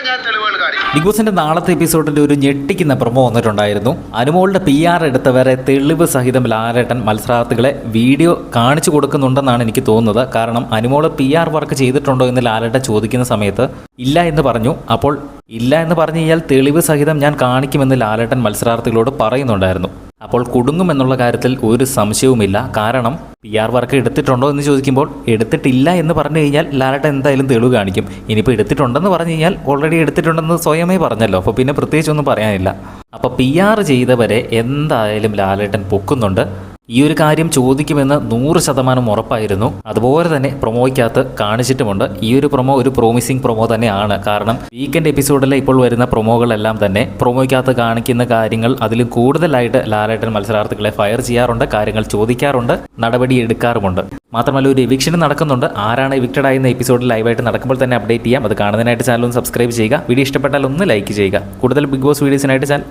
ഞാൻ തെളിവുകൾ കാണിക്കും. ബിഗ് ബോസിന്റെ നാളത്തെ എപ്പിസോഡിൽ ഒരു ഞെട്ടിക്കുന്ന പ്രൊമോ വന്നിട്ടുണ്ടായിരുന്നു. അനുമോളുടെ PR എടുത്തവരെ തെളിവ് സഹിതം ലാലേട്ടൻ മത്സരാർത്ഥികളെ വീഡിയോ കാണിച്ചു കൊടുക്കുന്നുണ്ടെന്നാണ് എനിക്ക് തോന്നുന്നത്. കാരണം അനുമോള് PR വർക്ക് ചെയ്തിട്ടുണ്ടോ എന്ന് ലാലേട്ടൻ ചോദിക്കുന്ന സമയത്ത് ഇല്ല എന്ന് പറഞ്ഞു. അപ്പോൾ ഇല്ല എന്ന് പറഞ്ഞു കഴിഞ്ഞാൽ തെളിവ് സഹിതം ഞാൻ കാണിക്കുമെന്ന് ലാലേട്ടൻ മത്സരാർത്ഥികളോട് പറയുന്നുണ്ടായിരുന്നു. അപ്പോൾ കുടുങ്ങുമെന്നുള്ള കാര്യത്തിൽ ഒരു സംശയവുമില്ല. കാരണം PR വർക്ക് എടുത്തിട്ടുണ്ടോ എന്ന് ചോദിക്കുമ്പോൾ എടുത്തിട്ടില്ല എന്ന് പറഞ്ഞു കഴിഞ്ഞാൽ ലാലേട്ടൻ എന്തായാലും തെളിവ് കാണിക്കും. ഇനിയിപ്പോൾ എടുത്തിട്ടുണ്ടെന്ന് പറഞ്ഞു കഴിഞ്ഞാൽ ഓൾറെഡി എടുത്തിട്ടുണ്ടെന്ന് സ്വയമേ പറഞ്ഞല്ലോ. അപ്പോൾ പിന്നെ പ്രത്യേകിച്ചൊന്നും പറയാനില്ല. അപ്പോൾ PR ചെയ്തവരെ എന്തായാലും ലാലേട്ടൻ പൊക്കുന്നുണ്ട്. ഈ ഒരു കാര്യം ചോദിക്കുമെന്ന് 100% ഉറപ്പായിരുന്നു. അതുപോലെ തന്നെ പ്രൊമോയ്ക്കകത്ത് കാണിച്ചിട്ടുമുണ്ട്. ഈ ഒരു പ്രൊമോ ഒരു പ്രോമിസിങ് പ്രൊമോ തന്നെയാണ്. കാരണം വീക്കെൻഡ് എപ്പിസോഡിൽ ഇപ്പോൾ വരുന്ന പ്രൊമോകളെല്ലാം തന്നെ പ്രൊമോയ്ക്കകത്ത് കാണിക്കുന്ന കാര്യങ്ങൾ അതിലും കൂടുതലായിട്ട് ലാലേട്ടൻ മത്സരാർത്ഥികളെ ഫയർ ചെയ്യാറുണ്ട്, കാര്യങ്ങൾ ചോദിക്കാറുണ്ട്, നടപടി എടുക്കാറുമുണ്ട്. മാത്രമല്ല ഒരു എവിക്ഷനും നടക്കുന്നുണ്ട്. ആരാണ് എവിക്റ്റഡ് ആയിരുന്ന എപ്പിസോഡിൽ ലൈവായിട്ട് നടക്കുമ്പോൾ തന്നെ അപ്ഡേറ്റ് ചെയ്യാം. അത് കാണുന്നതിനായിട്ട് ചാനൽ ഒന്ന് സബ്സ്ക്രൈബ് ചെയ്യുക. വീഡിയോ ഇഷ്ടപ്പെട്ടാൽ ഒന്ന് ലൈക്ക് ചെയ്യുക. കൂടുതൽ ബിഗ് ബോസ് വീഡിയോസിനായിട്ട് ചാനൽ